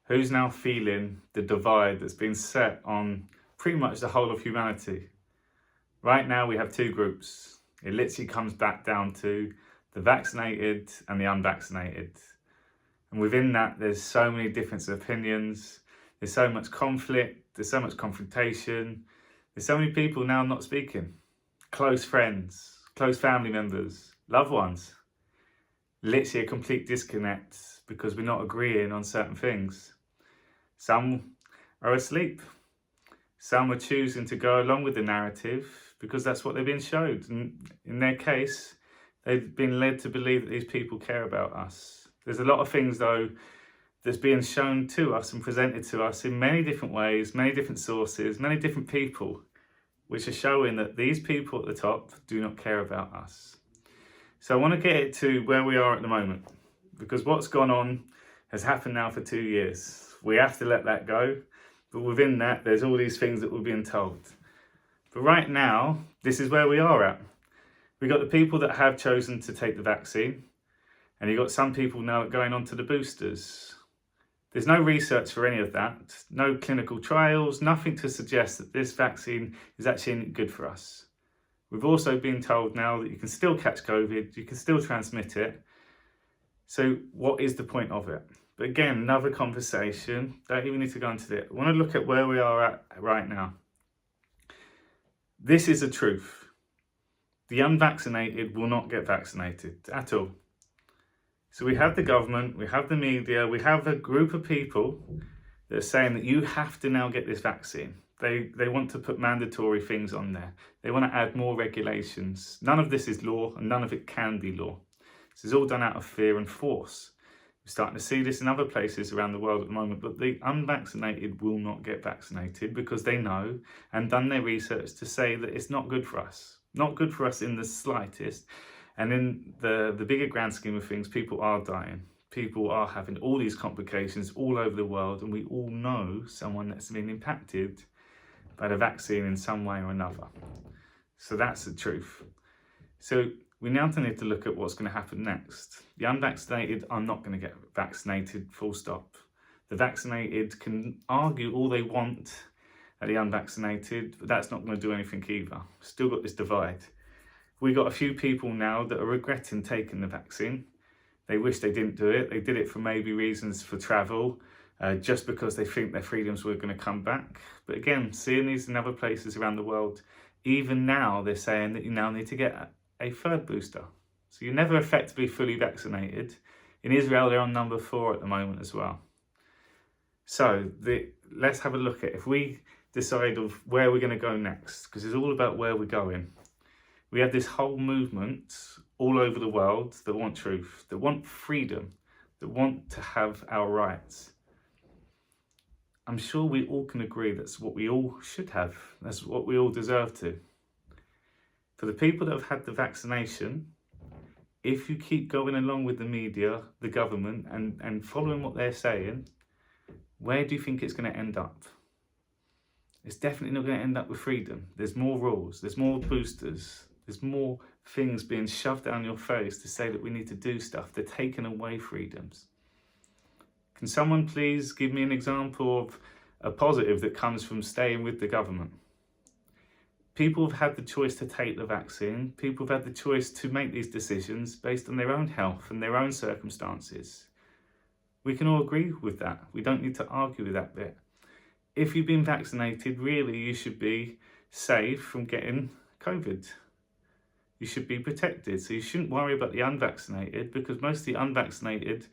Who's now feeling the divide that's been set on pretty much the whole of humanity? Right now we have two groups. It literally comes back down to the vaccinated and the unvaccinated. And within that, there's so many different opinions. There's so much conflict. There's so much confrontation. There's so many people now not speaking. Close friends, close family members, loved ones. Literally a complete disconnect because we're not agreeing on certain things. Some are asleep. Some are choosing to go along with the narrative because that's what they've been showed. And in their case, they've been led to believe that these people care about us. There's a lot of things, though, that's being shown to us and presented to us in many different ways, many different sources, many different people, which are showing that these people at the top do not care about us. So I want to get it to where we are at the moment, because what's gone on has happened now for 2 years. We have to let that go. But within that, there's all these things that we're being told. But right now, this is where we are at. We've got the people that have chosen to take the vaccine, and you've got some people now going on to the boosters. There's no research for any of that, no clinical trials, nothing to suggest that this vaccine is actually good for us. We've also been told now that you can still catch COVID, you can still transmit it. So what is the point of it? But again, another conversation, don't even need to go into it. I want to look at where we are at right now. This is the truth. The unvaccinated will not get vaccinated at all. So we have the government, we have the media, we have a group of people that are saying that you have to now get this vaccine. They want to put mandatory things on there. They want to add more regulations. None of this is law and none of it can be law. This is all done out of fear and force. We're starting to see this in other places around the world at the moment, but the unvaccinated will not get vaccinated because they know and done their research to say that it's not good for us. Not good for us in the slightest. And in the bigger grand scheme of things, people are dying. People are having all these complications all over the world, and we all know someone that's been impacted by the vaccine in some way or another. So that's the truth. So we now need to look at what's going to happen next. The unvaccinated are not going to get vaccinated, full stop. The vaccinated can argue all they want at the unvaccinated, but that's not going to do anything either. Still got this divide. We got a few people now that are regretting taking the vaccine. They wish they didn't do it. They did it for maybe reasons for travel, just because they think their freedoms were going to come back. But again, seeing these in other places around the world, even now they're saying that you now need to get a third booster. So you're never effectively fully vaccinated. In Israel, they're on number 4 at the moment as well. So let's have a look at if we decide of where we're going to go next, because it's all about where we're going. We have this whole movement all over the world that want truth, that want freedom, that want to have our rights. I'm sure we all can agree that's what we all should have. That's what we all deserve to. For the people that have had the vaccination, if you keep going along with the media, the government, and following what they're saying, where do you think it's going to end up? It's definitely not going to end up with freedom. There's more rules, there's more boosters, there's more things being shoved down your face to say that we need to do stuff. They're taking away freedoms. Can someone please give me an example of a positive that comes from staying with the government? People have had the choice to take the vaccine. People have had the choice to make these decisions based on their own health and their own circumstances. We can all agree with that. We don't need to argue with that bit. If you've been vaccinated, really you should be safe from getting COVID. You should be protected. So you shouldn't worry about the unvaccinated, because most of the unvaccinated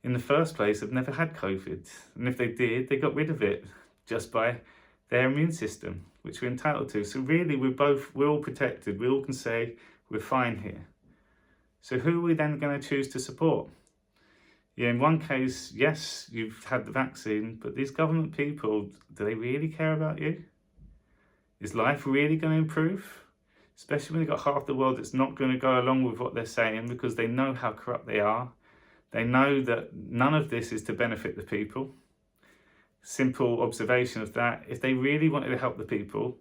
in the first place have never had COVID. And if they did, they got rid of it just by their immune system, which we're entitled to. So really we're all protected. We all can say we're fine here. So who are we then going to choose to support? Yeah, in one case, yes, you've had the vaccine, but these government people, do they really care about you? Is life really going to improve? Especially when you've got half the world that's not going to go along with what they're saying because they know how corrupt they are. They know that none of this is to benefit the people. Simple observation of that, if they really wanted to help the people,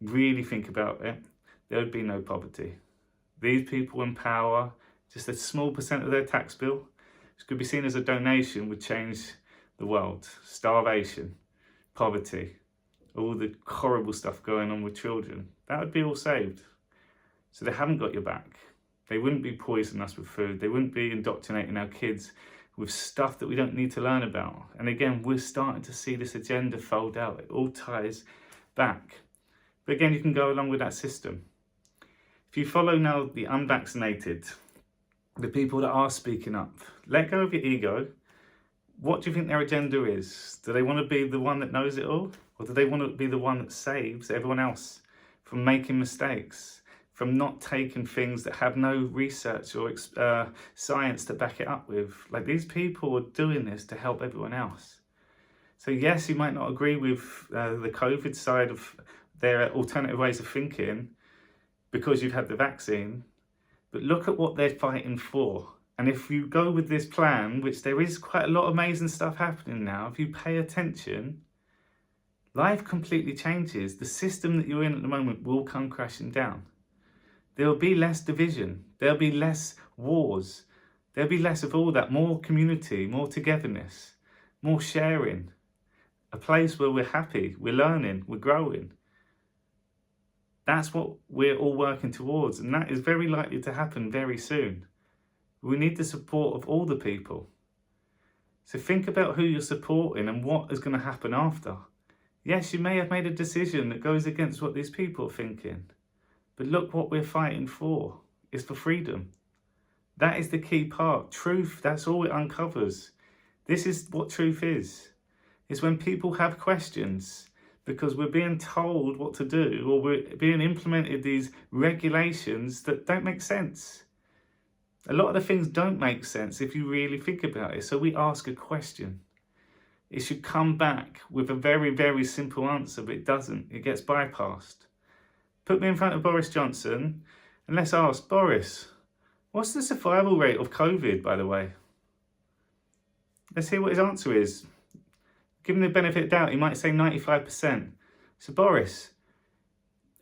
really think about it, there would be no poverty. These people in power, just a small % of their tax bill, which could be seen as a donation, would change the world. Starvation, poverty, all the horrible stuff going on with children. That would be all saved. So they haven't got your back. They wouldn't be poisoning us with food. They wouldn't be indoctrinating our kids with stuff that we don't need to learn about. And again, we're starting to see this agenda fold out. It all ties back. But again, you can go along with that system. If you follow now the unvaccinated, the people that are speaking up, let go of your ego. What do you think their agenda is? Do they want to be the one that knows it all? Or do they want to be the one that saves everyone else from making mistakes, from not taking things that have no research or science to back it up with? Like, these people are doing this to help everyone else. So yes, you might not agree with the COVID side of their alternative ways of thinking because you've had the vaccine, but look at what they're fighting for. And if you go with this plan, which there is quite a lot of amazing stuff happening now, if you pay attention, life completely changes. The system that you're in at the moment will come crashing down. There will be less division. There'll be less wars. There'll be less of all that. More community, more togetherness, more sharing. A place where we're happy, we're learning, we're growing. That's what we're all working towards, and that is very likely to happen very soon. We need the support of all the people. So think about who you're supporting and what is going to happen after. Yes, you may have made a decision that goes against what these people are thinking, but look what we're fighting for. It's for freedom. That is the key part. Truth, that's all it uncovers. This is what truth is. It's when people have questions because we're being told what to do, or we're being implemented these regulations that don't make sense. A lot of the things don't make sense if you really think about it. So we ask a question. It should come back with a very, very simple answer, but it doesn't. It gets bypassed. Put me in front of Boris Johnson and let's ask, Boris, what's the survival rate of COVID, by the way? Let's hear what his answer is. Give him the benefit of doubt, he might say 95%. So Boris,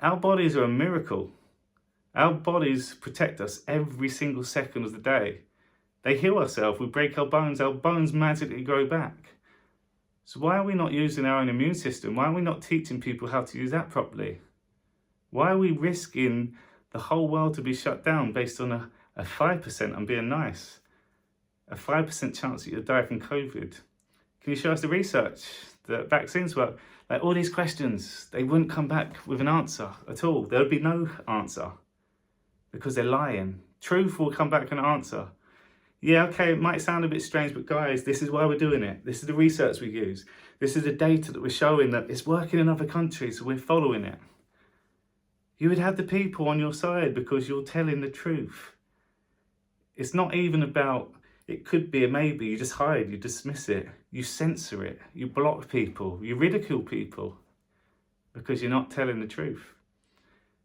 our bodies are a miracle. Our bodies protect us every single second of the day. They heal ourselves, we break our bones magically grow back. So why are we not using our own immune system? Why are we not teaching people how to use that properly? Why are we risking the whole world to be shut down based on a 5%, I'm being nice, a 5% chance that you'll die from COVID? Can you show us the research that vaccines work? Like, all these questions, they wouldn't come back with an answer at all. There would be no answer because they're lying. Truth will come back with an answer. Yeah, okay, it might sound a bit strange, but guys, this is why we're doing it. This is the research we use. This is the data that we're showing that it's working in other countries, so we're following it. You would have the people on your side because you're telling the truth. It's not even about, it could be a maybe, you just hide, you dismiss it, you censor it, you block people, you ridicule people because you're not telling the truth.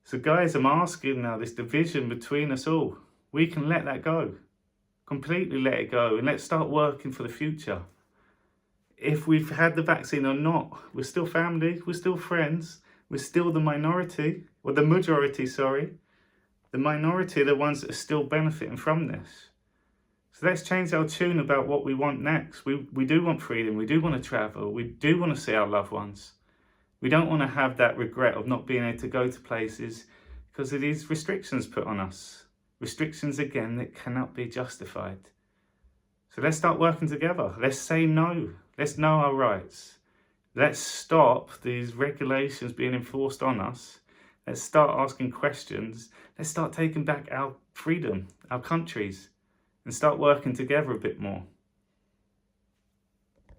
So guys, I'm asking now, this division between us all, we can let that go. Completely let it go and let's start working for the future. If we've had the vaccine or not, we're still family, we're still friends, we're still the minority, or the majority, sorry. The minority are the ones that are still benefiting from this. So let's change our tune about what we want next. We do want freedom, we do want to travel, we do want to see our loved ones. We don't want to have that regret of not being able to go to places because of these restrictions put on us. Restrictions, again, that cannot be justified. So let's start working together. Let's say no. Let's know our rights. Let's stop these regulations being enforced on us. Let's start asking questions. Let's start taking back our freedom, our countries, and start working together a bit more.